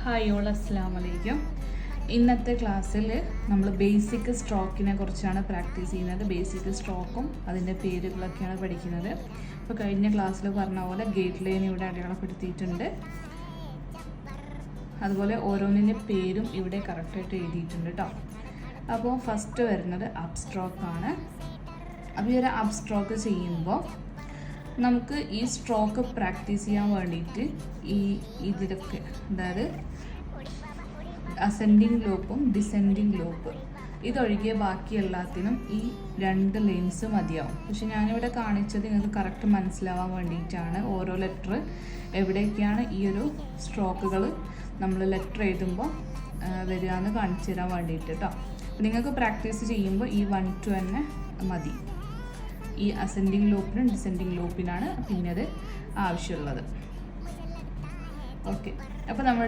Hi all അസ്സലാമു അലൈക്കും. ഇന്നത്തെ ക്ലാസ്സിൽ നമ്മൾ ബേസിക് സ്ട്രോക്കിനെ കുറിച്ചാണ് പ്രാക്ടീസ് ചെയ്യുന്നത്. ബേസിക് സ്ട്രോക്കും അതിൻ്റെ പേരുകളൊക്കെയാണ് പഠിക്കുന്നത്. ഇപ്പോൾ കഴിഞ്ഞ ക്ലാസ്സിൽ പറഞ്ഞ പോലെ ഗേറ്റ് ലൈൻ ഇവിടെ അടയാളപ്പെടുത്തിയിട്ടുണ്ട്. അതുപോലെ ഓരോന്നിൻ്റെ പേരും ഇവിടെ കറക്റ്റായിട്ട് എഴുതിയിട്ടുണ്ട് കേട്ടോ. അപ്പോൾ ഫസ്റ്റ് വരുന്നത് അപ്പ് സ്ട്രോക്കാണ്. അപ്പോൾ ഈ ഒരു അപ്പ് സ്ട്രോക്ക് ചെയ്യുമ്പോൾ നമുക്ക് ഈ സ്ട്രോക്ക് പ്രാക്ടീസ് ചെയ്യാൻ വേണ്ടിയിട്ട് ഇതിലൊക്കെ അതായത് അസെൻഡിങ് ലൂപ്പും ഡിസെൻഡിങ് ലൂപ്പ് ഇതൊഴികെ ബാക്കി എല്ലാത്തിനും ഈ രണ്ട് ലൈൻസ് മതിയാവും. പക്ഷെ ഞാനിവിടെ കാണിച്ചത് നിങ്ങൾക്ക് കറക്റ്റ് മനസ്സിലാവാൻ വേണ്ടിയിട്ടാണ്. ഓരോ ലെറ്റർ എവിടേക്കാണ് ഈ ഒരു സ്ട്രോക്കുകൾ നമ്മൾ ലെറ്റർ എഴുതുമ്പോൾ വരിക എന്ന് കാണിച്ചു തരാൻ വേണ്ടിയിട്ട് കേട്ടോ. നിങ്ങൾക്ക് പ്രാക്ടീസ് ചെയ്യുമ്പോൾ ഈ 1 2 തന്നെ മതി. ഈ അസെൻഡിങ് ലൂപ്പിനും ഡിസെൻഡിങ് ലൂപ്പിനാണ് പിന്നെ അത് ആവശ്യമുള്ളത്. ഓക്കെ, അപ്പോൾ നമ്മുടെ